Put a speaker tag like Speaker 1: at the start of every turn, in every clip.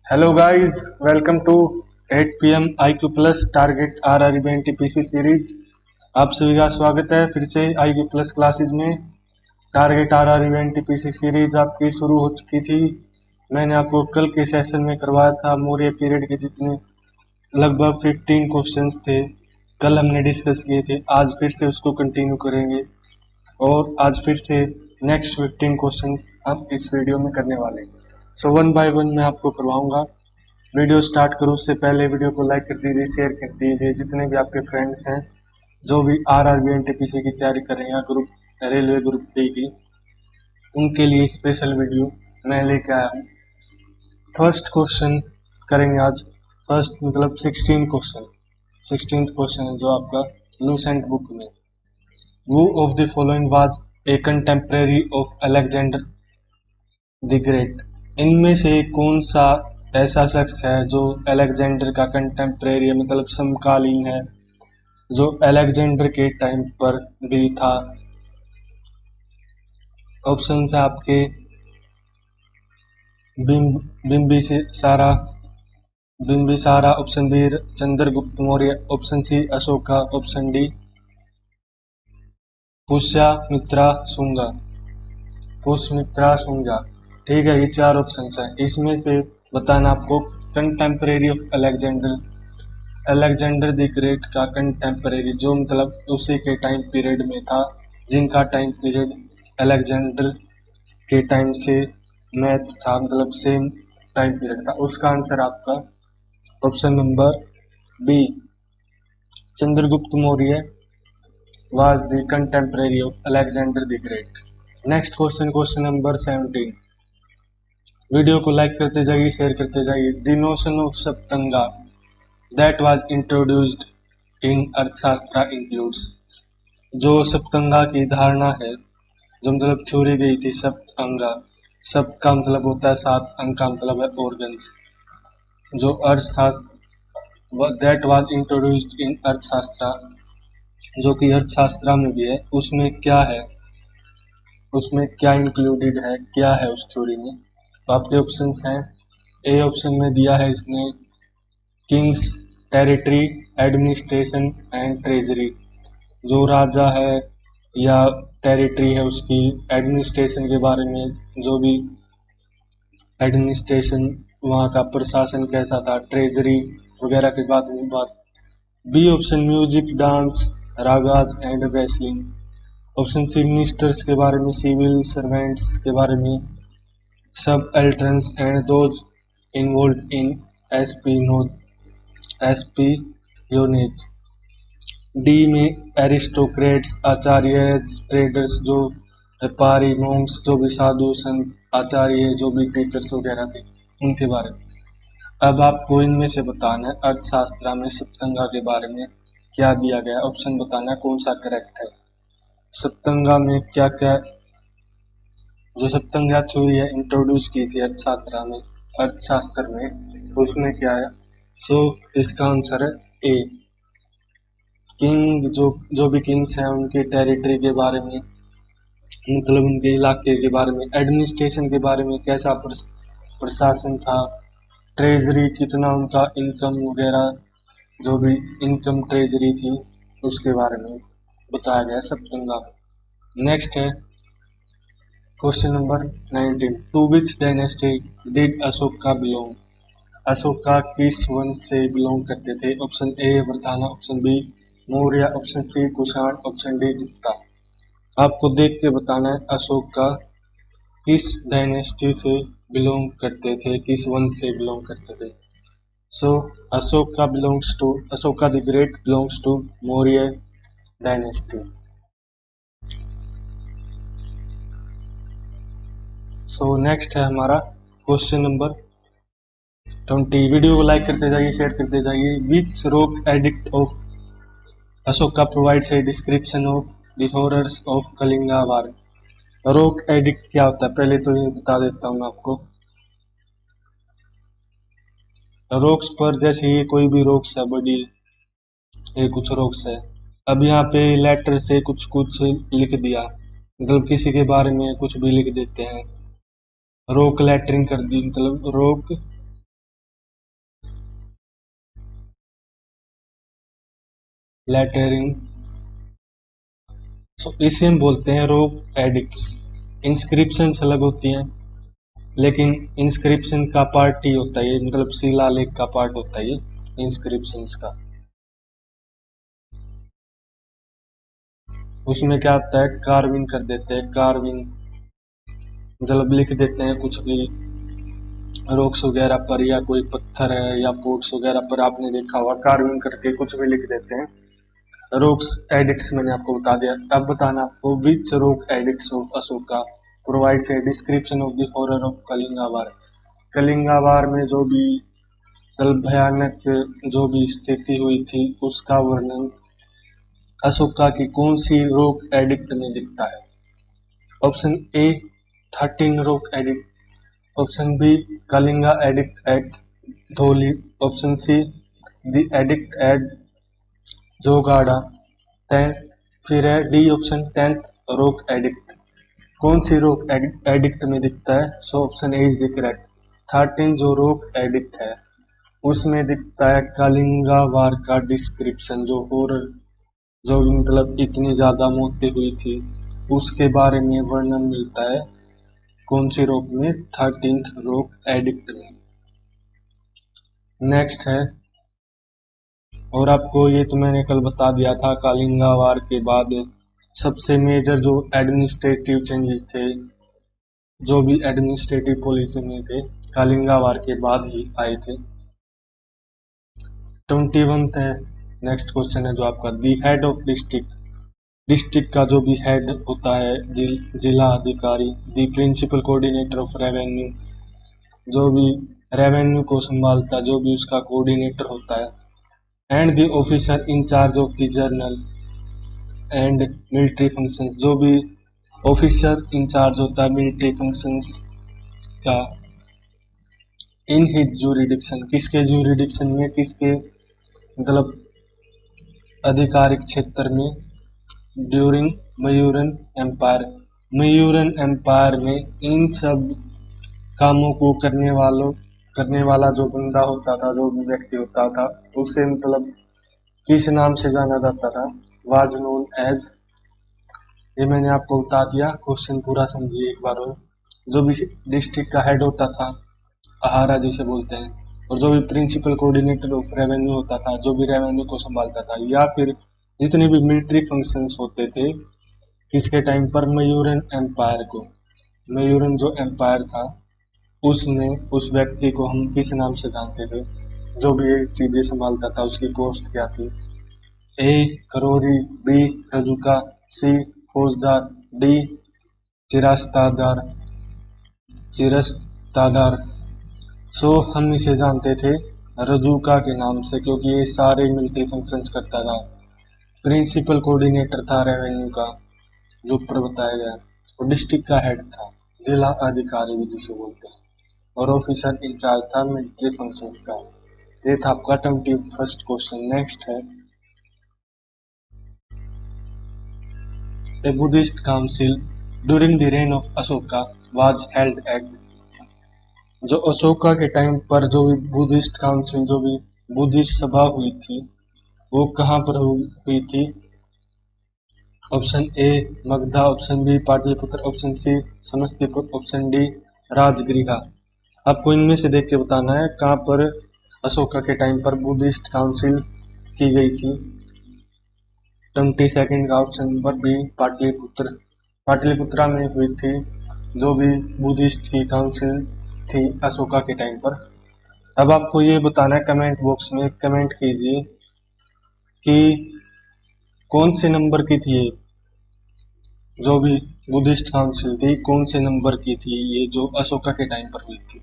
Speaker 1: Hello guys, welcome to 8 PM IQ Plus Target RRB NTPC series. आप सभी का स्वागत है फिर से IQ Plus क्लासेज में। टारगेट RRB NTPC सीरीज आपकी शुरू हो चुकी थी। मैंने आपको कल के सेशन में करवाया था मौर्य पीरियड के जितने लगभग 15 क्वेश्चंस थे, कल हमने डिस्कस किए थे। आज फिर से उसको कंटिन्यू करेंगे और आज फिर से नेक्स्ट 15 क्वेश्चंस हम इस वीडियो में करने वाले हैं। सो वन बाय वन मैं आपको करवाऊंगा। वीडियो स्टार्ट करूँ उससे पहले वीडियो को लाइक कर दीजिए, शेयर कर दीजिए। जितने भी आपके फ्रेंड्स हैं जो भी RRB NTPC की तैयारी कर रहे हैं या ग्रुप रेलवे ग्रुप डी की, उनके लिए स्पेशल वीडियो मैं लेके आया हूँ। फर्स्ट क्वेश्चन करेंगे आज। फर्स्ट मतलब 16th क्वेश्चन है जो आपका लूसेंट बुक में। Who of the following was a contemporary of Alexander the Great? इनमें से कौन सा ऐसा शख्स है जो अलेक्जेंडर का कंटेम्परेरी मतलब समकालीन है, जो अलेक्जेंडर के टाइम पर भी था? ऑप्शन है आपके Bimbisara, option B Chandragupta Maurya, option C Ashoka, option D Pushyamitra Shunga. ठीक है, ये चार ऑप्शन हैं। इसमें से बताना आपको contemporary of Alexander the great का कंटेम्परेरी, जो मतलब उसी के टाइम पीरियड में था, जिनका टाइम पीरियड अलेक्जेंडर के टाइम से मैच था, मतलब सेम टाइम पीरियड था। उसका आंसर आपका option number B Chandragupta Maurya was the contemporary of Alexander the Great. Next question number 17। Video को लाइक करते जाइए, शेयर करते जाइए। The notion of Saptanga that was introduced in Arthashastra includes. जो सप्तंगा की धारणा है, जो मतलब थ्योरी गई थी सप्तंगा, सप्त का मतलब होता है सात, अंग का मतलब है ऑर्गन्स। जो अर्थशास्त्र दैट वाज इंट्रोड्यूस्ड इन अर्थशास्त्र, जो कि अर्थशास्त्र में भी है, उसमें क्या है, उसमें क्या इंक्लूडेड है, क्या है उस थ्योरी में? तो आपके ऑप्शंस हैं। ए ऑप्शन में दिया है इसने Kings territory, administration and treasury. जो राजा है या टेरिटरी है उसकी एडमिनिस्ट्रेशन के बारे में, जो भी एडमिनिस्ट्रेशन वहाँ का प्रशासन कैसा था, ट्रेजरी वगैरह के बात में बात। B option music, dance, ragas and wrestling. Option C ministers के बारे में, सिविल सर्वेंट्स के बारे में, सब एल्ट्रंस and those involve in espionage. D में एरिस्टोक्रेट्स, आचार्य, ट्रेडर्स, जो व्यापारी, मॉन्क्स, जो भी साधु संत, आचार्य, जो भी टीचर्स वगैरह थे, उनके बारे में। अब आपको इनमें से बताना है अर्थशास्त्र में सप्तंगा के बारे में क्या दिया गया। ऑप्शन बताना है कौन सा करेक्ट है। सप्तंगा में क्या क्या, जो सप्तंगा थ्योरी है इंट्रोड्यूस की थी अर्थशास्त्र में, उसमें क्या है? सो इसका आंसर है ए। किंग, जो भी किंग्स हैं उनके टेरिटरी के बारे में, मतलब उनके इलाके के बारे में, एडमिनिस्ट्रेशन के बारे में, कैसा प्रशासन था, ट्रेजरी कितना उनका इनकम वगैरह, जो भी इनकम ट्रेजरी थी उसके बारे में बताया गया सप्तंगा। नेक्स्ट है question number 19। To which dynasty did Ashoka belong? Ashoka किस वंश से बिलोंग करते थे? Option A Vardhana, option B Maurya, option C Kushan, option D Gupta. आपको देख के बताना है अशोका किस डायनेस्टी से बिलोंग करते थे, किस वंश से बिलोंग करते थे। So Ashoka the great belongs to Maurya dynasty. So next है हमारा क्वेश्चन नंबर 20। वीडियो को लाइक करते जाइए, शेयर करते जाइए। Which rock edict of Ashoka provides a description of the horrors of Kalinga war? Rock edict क्या होता है पहले तो ये बता देता हूँ आपको। रॉक्स पर जैसे ये कोई भी रॉक्स है बड़ी, ये कुछ रॉक्स है, अब यहाँ पे लेटर से कुछ कुछ लिख दिया, मतलब किसी के बारे में कुछ भी लिख देते हैं, रॉक लेटरिंग कर दी, मतलब रॉक लेटरिंग। सो इसे हम बोलते हैं रोक एडिक्ट्स। इंस्क्रिप्शन अलग होती हैं, लेकिन इंस्क्रिप्शन का पार्ट ही होता है, मतलब शिलालेख का पार्ट होता है इंस्क्रिप्शन का। उसमें क्या होता है, कार्विंग कर देते हैं, कार्विंग मतलब लिख देते हैं कुछ भी रॉक्स वगैरह पर, या कोई पत्थर है या पोट्स वगैरह पर आपने देखा होगा कार्विंग करके कुछ भी लिख देते हैं। रॉक्स एडिक्ट्स मैंने आपको बता दिया। अब बताना आपको which rock edicts of Ashoka provides a description of the horror of Kalinga war. Kalinga war में जो भी कल भयानक जो भी स्थिति हुई थी उसका वर्णन अशोका की कौन सी रॉक एडिक्ट में दिखता है। Option A 13 rock edict, option B Kalinga edict at Dhauli, option C the edict at Jaugada, फिर है D option 10th rock edict. कौन सी रॉक एडिक्ट में दिखता है? So option A is the correct. 13 जो रॉक एडिक्ट है उसमें दिखता है कलिंगा वार का डिस्क्रिप्शन, जो हॉरर जो मतलब इतनी ज्यादा मौतें हुई थी उसके बारे में वर्णन मिलता है। कौन सी रॉक में? 13th रॉक एडिक्ट में। नेक्स्ट है, और आपको ये तो मैंने कल बता दिया था, कलिंगा वार के बाद सबसे मेजर जो एडमिनिस्ट्रेटिव चेंजेस थे, जो भी एडमिनिस्ट्रेटिव पॉलिसी में थे, कलिंगा वार के बाद ही आए थे। 21 है नेक्स्ट क्वेश्चन है जो आपका, the head of district, district का जो भी हेड होता है, जिला अधिकारी, दी प्रिंसिपल कोऑर्डिनेटर ऑफ रेवेन्यू, जो भी रेवेन्यू को संभालता है, जो भी उसका कोऑर्डिनेटर होता है, and the officer in charge of the journal and military functions, जो भी ऑफिसर इन चार्ज होता है मिलिट्री फंक्शंस का, इन हिज जूरिडिक्शन, किसके जूरिडिक्शन में, किसके मतलब आधिकारिक क्षेत्र में, during Mayuran empire, Mayuran empire में इन सब कामों को करने वाला जो बंदा होता था, जो भी व्यक्ति होता था, उसे मतलब किस नाम से जाना जाता था? वाज नोन एज, ये मैंने आपको बता दिया। क्वेश्चन पूरा समझिए एक बार और। जो भी डिस्ट्रिक्ट का हेड होता था आहारा जिसे बोलते हैं, और जो भी प्रिंसिपल कोऑर्डिनेटर ऑफ रेवेन्यू होता था, जो भी रेवेन्यू को संभालता था, या फिर जितने भी मिलिट्री फंक्शंस होते थे किसके टाइम पर? मयूरन एम्पायर को। मयूरन जो एम्पायर था उसमें उस व्यक्ति को हम किस नाम से जानते थे? जो भी ये चीजें संभालता था उसकी पोस्ट क्या थी? ए करोरी, बी रजुका, सी फौजदार, डी चिरस्तादार, चिरस्तादार। सो हम इसे जानते थे रजूका के नाम से, क्योंकि ये सारे मिलिट्री फंक्शंस करता था। प्रिंसिपल कोऑर्डिनेटर था रेवेन्यू का, जो ऊपर बताया गया, और डिस्ट्रिक्ट का हेड था, जिला अधिकारी भी जिसे बोलते हैं, और ऑफिसर इंचार्ज था मिलिट्री फंक्शंस का। ये था आपका 21st क्वेश्चन। नेक्स्ट है, ए Buddhist council during the rain of Ashoka was held at, जो अशोका के टाइम पर जो भी बुद्धिस्ट काउंसिल, जो भी बुद्धिस्ट सभा हुई थी, वो कहाँ पर हुई थी? Option A Magadha, option B Pataliputra, option C Samastipur, option D Rajgriha. आपको इनमें से देख के बताना है कहाँ पर अशोका के टाइम पर बुद्धिस्ट काउंसिल की गई थी। 22nd का option number B Pataliputra, Pataliputra में हुई थी जो भी बुद्धिस्ट की काउंसिल थी अशोका के टाइम पर। अब आपको ये बताना है, कमेंट बॉक्स में कमेंट कीजिए कि कौन से नंबर की थी ये जो भी बुद्धिस्ट काउंसिल थी, कौन से नंबर की थी ये जो अशोका के टाइम पर हुई थी।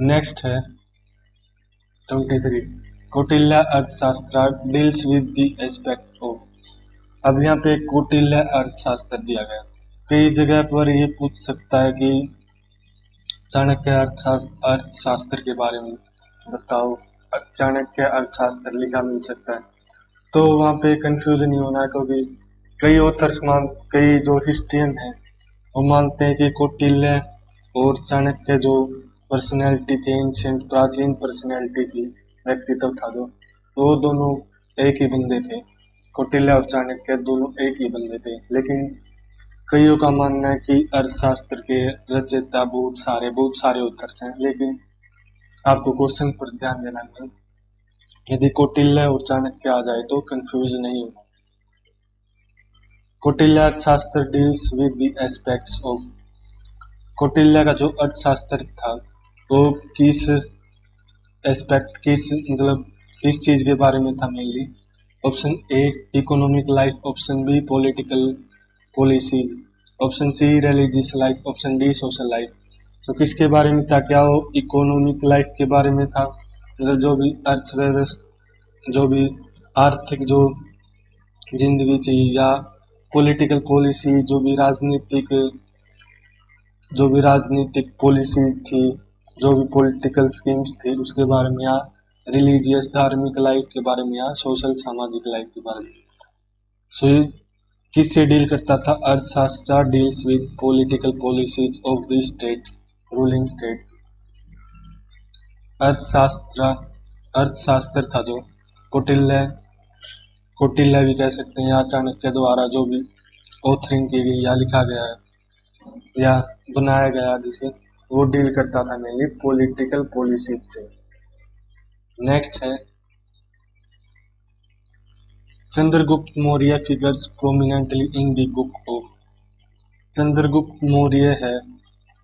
Speaker 1: नेक्स्ट है 23, कौटिल्य अर्थशास्त्र deals with the aspect of, अब यहाँ पे कौटिल्य अर्थशास्त्र दिया गया। कई जगह पर ये पूछ सकता है कि चाणक्य अर्थशास्त्र के बारे में बताओ, चाणक्य अर्थशास्त्र लिखा मिल सकता है, तो वहाँ पे कंफ्यूजन नहीं होना है, क्योंकि कई ऑथर्स कई जो हिस्ट्रियन हैं वो मानते हैं कि कौटिल्य और चाणक्य जो पर्सनैलिटी थी, एंशिएंट प्राचीन पर्सनैलिटी थी, व्यक्तित्व था जो, वो दोनों एक ही बंदे थे। कौटिल्य और चाणक्य दोनों एक ही बंदे थे, लेकिन कईयों का मानना है कि अर्थशास्त्र के रचयिता बहुत सारे ऑथर्स हैं, लेकिन आपको क्वेश्चन पर ध्यान देना नहीं। यदि कौटिल्य और चाणक्य आ जाए तो कंफ्यूज नहीं होना। कौटिल्य अर्थशास्त्र deals with the aspects of, Kautilya का जो अर्थशास्त्र था वो किस एस्पेक्ट, किस चीज के बारे में था mainly. Option A economic life, option B political policies, option C religious life, option D social life. तो किसके बारे में था? क्या वो इकोनॉमिक लाइफ के बारे में था, मतलब जो भी अर्थव्यवस्था, जो भी आर्थिक जो जिंदगी थी, या पॉलिटिकल पॉलिसी, जो भी राजनीतिक पॉलिसीज थी, जो भी पॉलिटिकल स्कीम्स थी उसके बारे में, या रिलीजियस धार्मिक लाइफ के बारे में, या सोशल सामाजिक लाइफ के बारे में। सो ये किससे डील करता था? अर्थशास्त्र deals with political policies of the states, ruling state. अर्थशास्त्र अर्थशास्त्र था जो कौटिल्य भी कह सकते हैं, या चाणक्य द्वारा जो भी ऑथरिंग की गई या लिखा गया है या बनाया गया, जिसे वो डील करता था मेनली पॉलिटिकल पॉलिसी से। नेक्स्ट है Chandragupta Maurya figures prominently in the book of, Chandragupta Maurya है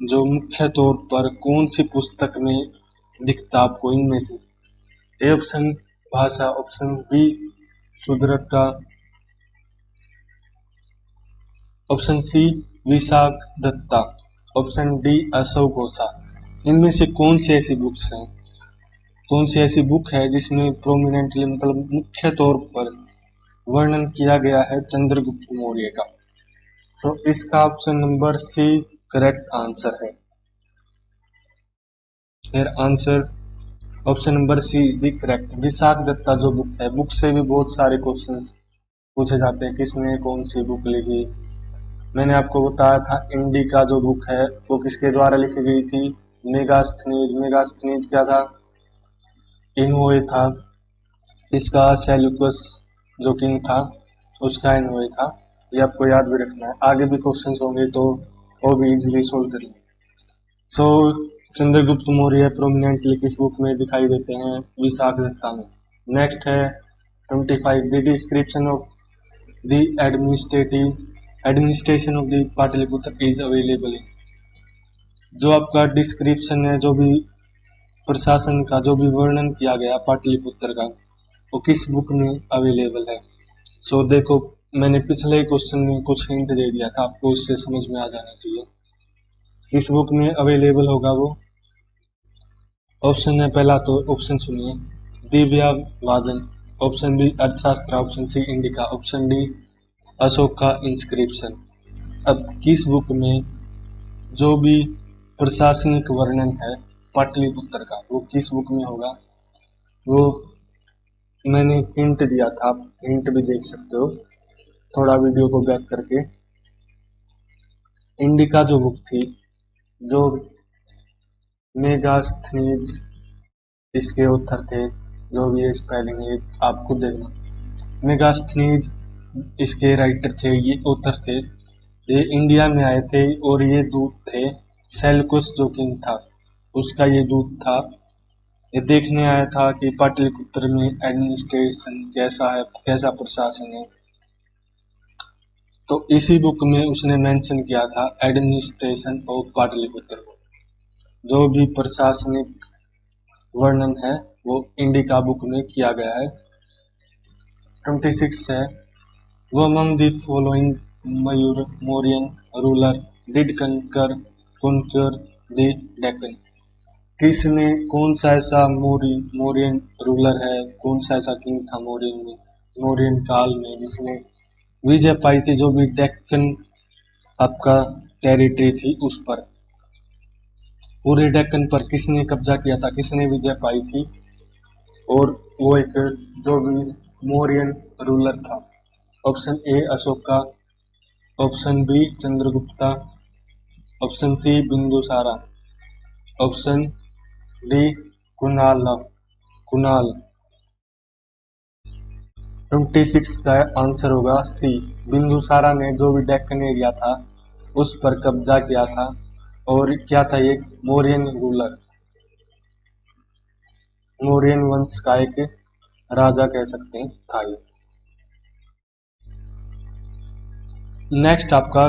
Speaker 1: जो मुख्य तौर पर कौन सी पुस्तक में दिखता आपको इनमें से? A option Bhasa, option B Shudraka का, option C Vishakha Datta, option D अशोकोसा। इनमें से कौन सी ऐसी बुक्स हैं, कौन सी ऐसी बुक है जिसमें प्रोमिनेंटली, मतलब मुख्य तौर पर वर्णन किया गया है चंद्रगुप्त मौर्य का? सो इसका option number C correct answer है। फिर answer option number C is the correct. Vishakh Datta जो बुक है, बुक से भी बहुत सारे क्वेश्चंस पूछे जाते हैं, किसने कौन सी बुक लिखी। मैंने आपको बताया था इंडिका जो बुक है वो किसके द्वारा लिखी गई थी? मेगास्थनीज। मेगास्थनीज क्या था? इनोए था। इसका सेल्यूकस जो किंग था उसका इनोए था। ये आपको याद भी रखना है, आगे भी क्वेश्चंस होंगे तो वो भी इजीली सोल्व करेंगे। सो चंद्रगुप्त मौर्य प्रोमिनेंटली किस बुक में दिखाई देते हैं? विशाख दत्ता में। नेक्स्ट है 25 the description of the administration of the Pataliputra is available. जो आपका डिस्क्रिप्शन है, जो भी प्रशासन का जो भी वर्णन किया गया पाटलिपुत्र का, वो किस बुक में अवेलेबल है? सो देखो, मैंने पिछले क्वेश्चन में कुछ हिंट दे दिया था आपको, उससे समझ में आ जाना चाहिए किस बुक में अवेलेबल होगा वो। ऑप्शन है पहला, तो ऑप्शन सुनिए, Divyavadana, option B Arthashastra, option C Indica, option D Ashok का इंस्क्रिप्शन। अब किस बुक में जो भी प्रशासनिक वर्णन है पाटलिपुत्र का वो किस बुक में होगा? वो मैंने हिंट दिया था, आप हिंट भी देख सकते हो थोड़ा वीडियो को बैक करके। इंडिका जो बुक थी, जो मेगास्थनीज इसके ऑथर थे, जो भी ये स्पेलिंग है आप खुद देखना। मेगास्थनीज इसके राइटर थे, ये ऑथर थे। ये इंडिया में आए थे और ये दूत थे सेल्यूकस जो किंग था उसका ये दूत था। ये देखने आया था कि पाटलिपुत्र में एडमिनिस्ट्रेशन कैसा है, कैसा प्रशासन है। तो इसी बुक में उसने मेंशन किया था एडमिनिस्ट्रेशन ऑफ पाटलिपुत्र को। जो भी प्रशासनिक वर्णन है वो इंडिका बुक में किया गया है। 26 है वो among the following Mauryan ruler did conquer the Deccan. किसने, कौन सा ऐसा मौर्यन रूलर है, कौन सा ऐसा किंग था मौर्यन काल में जिसने विजय पाई थी, जो भी डेक्कन आपका टेरिटरी थी उस पर, पूरे डेक्कन पर किसने कब्जा किया था, किसने विजय पाई थी? और वो एक जो भी मौर्यन रूलर था। Option A Ashoka, option B Chandragupta, option C Bindusara, option D Kunal. 26 का आंसर होगा सी। बिंदुसारा ने जो भी डेक्कन एरिया था उस पर कब्जा किया था, और क्या था ये? मौर्यन रूलर, मौर्यन वंश का एक राजा कह सकते हैं था ये। नेक्स्ट आपका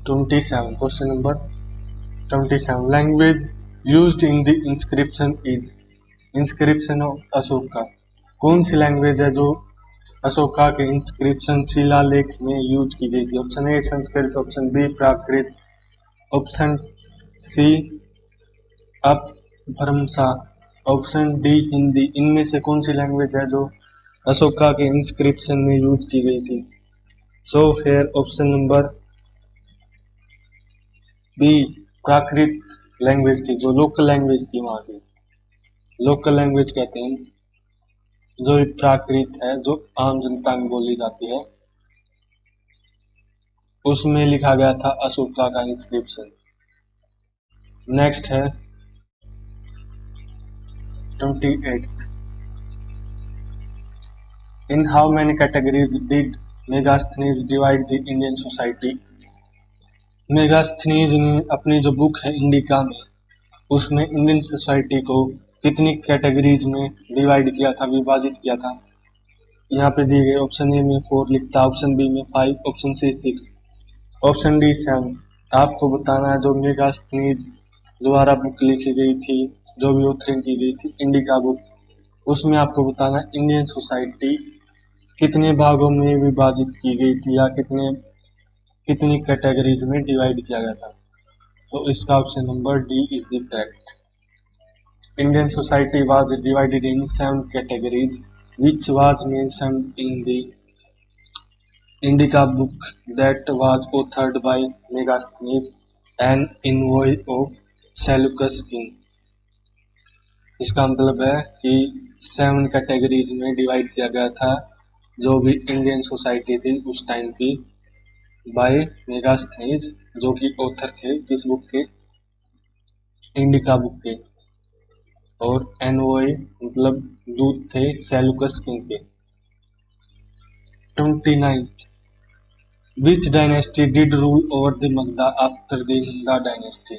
Speaker 1: 27 question number 27। Language used in the inscription is, inscription of Ashoka, कौन सी लैंग्वेज है जो अशोका के इंस्क्रिप्शन शिलालेख में यूज की गई थी? Option A Sanskrit, option B Prakrit, option C Apabhramsha, option D Hindi. इनमें से कौन सी लैंग्वेज है जो अशोका के इंस्क्रिप्शन में यूज की गई थी? So here option number B Prakrit language थी, जो लोकल लैंग्वेज थी वहां की, लोकल लैंग्वेज कहते हैं जो प्राकृत है, जो आम जनता में बोली जाती है, उसमें लिखा गया था अशोका का इंस्क्रिप्शन। नेक्स्ट है 28th। In how many categories did Megasthenes divide the Indian society? Megasthenes ने अपनी जो बुक है इंडिका में, उसमें इंडियन सोसाइटी को कितनी कैटेगरीज में डिवाइड किया था, विभाजित किया था? यहाँ पे दिए गए ऑप्शन ए में 4 लिखता, ऑप्शन बी में 5, ऑप्शन सी 6, ऑप्शन डी 7। आपको बताना है जो मेगास्थनीज द्वारा बुक लिखी गई थी, जो भी ऑथरिंग की गई थी इंडिका बुक, उसमें आपको बताना इंडियन सोसाइटी कितने भागों में विभाजित की गई थी, या कितनी कैटेगरीज में डिवाइड किया गया था। तो इसका option number D is the correct. Indian society was divided in 7 categories which was mentioned in the Indica book that was authored by Megasthenes, an envoy of Seleucus king। इसका मतलब है कि 7 कैटेगरीज में डिवाइड किया गया था जो भी इंडियन सोसाइटी थी उस टाइम की, बाय मेगास्थनीज, जो कि ऑथर थे किस बुक के? इंडिका बुक के, और एनओए मतलब दूत थे सेलुकस किंग के। 29th। Which dynasty did rule over the Magadha after the Nanda dynasty?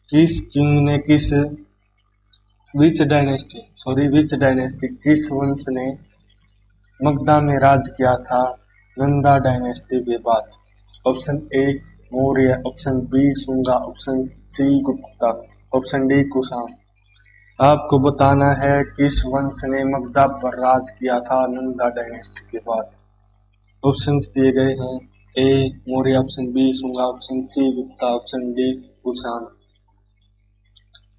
Speaker 1: किस किंग ने विच डायनेस्टी किस वंश ने मगधा में राज किया था नंदा डायनेस्टी के बाद? Option A Maurya, option B Shunga, option C Gupta, option D Kushan. आपको बताना है किस वंश ने मगधा पर राज किया था नंदा डायनेस्टी के बाद। ऑप्शंस दिए गए हैं, A Maurya, option B Shunga, option C Gupta, option D Kushan.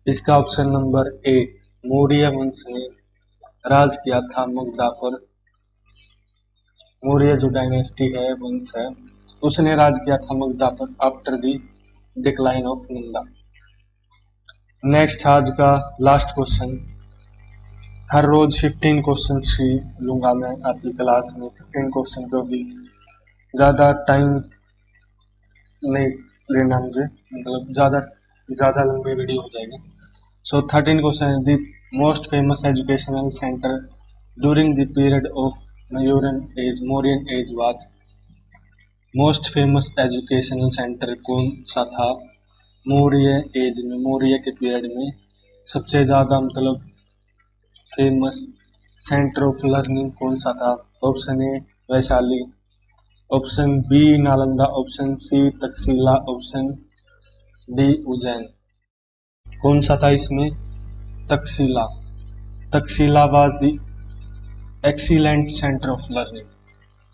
Speaker 1: इसका ऑप्शन नंबर ए मौर्य वंश ने राज किया था मगधा पर। मौर्य जो डायनेस्टी है, वंश है, उसने राज किया था मगधा पर after the decline of Nanda. Next आज का लास्ट क्वेश्चन। हर रोज 15 क्वेश्चन ही लूंगा मैं आपकी क्लास में, 15 क्वेश्चन को भी ज़्यादा टाइम नहीं लेना मुझे, मतलब ज़्यादा लंबी वीडियो हो जाएगी। So 13 question. The most famous educational centre during the period of Mauryan age was. Most famous educational centre कौन सा था मौर्य एज में, मौर्य के पीरियड में सबसे ज़्यादा मतलब फेमस सेंटर ऑफ लर्निंग कौन सा था? Option A Vaishali, option B Nalanda, option C Takshashila, option D Ujjain. कौन सा था इसमें? Takshashila. Takshashila was the excellent centre of learning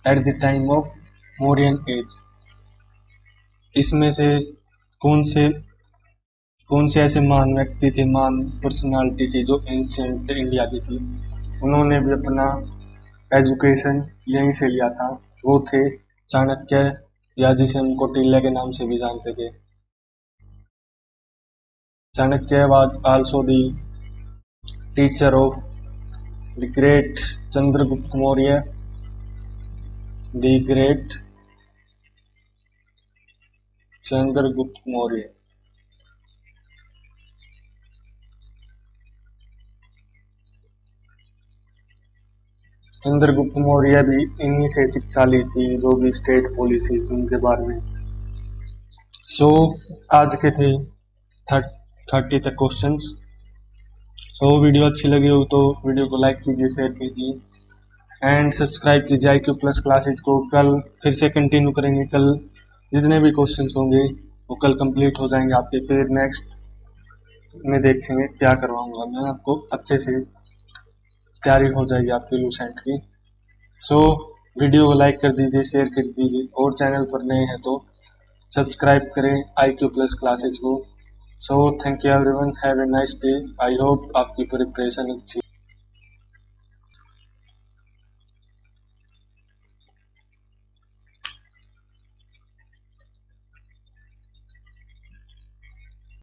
Speaker 1: at the time of Mauryan age. इसमें से कौन से ऐसे महान व्यक्ति थे, महान पर्सनालिटी थी जो एंशिएंट इंडिया की थी, उन्होंने भी अपना एजुकेशन यहीं से लिया था? वो थे चाणक्य, या जिसे हम कौटिल्य के नाम से भी जानते थे। Chanakya was also the teacher of the great Chandragupta Maurya, the great Chandragupta Maurya. Indragupta Maurya भी इन्हीं से शिक्षा ली थी, जो भी स्टेट पॉलिसी उनके बारे में। सो आज के थे 30 तक क्वेश्चंस। सो वीडियो अच्छी लगी हो तो वीडियो को लाइक कीजिए, शेयर कीजिए एंड सब्सक्राइब कीजिए IQ प्लस क्लासेज को। कल फिर से कंटिन्यू करेंगे। कल जितने भी क्वेश्चंस होंगे वो कल कंप्लीट हो जाएंगे आपके। फिर नेक्स्ट में देखेंगे क्या करवाऊंगा मैं आपको, अच्छे से तैयारी हो जाएगी आपकी लूसेंट की। सो वीडियो को लाइक कर दीजिए, शेयर कर दीजिए और चैनल पर नए हैं तो सब्सक्राइब करें IQ प्लस क्लासेज को। So thank you everyone, have a nice day. I hope आपकी प्रिपरेशन अच्छी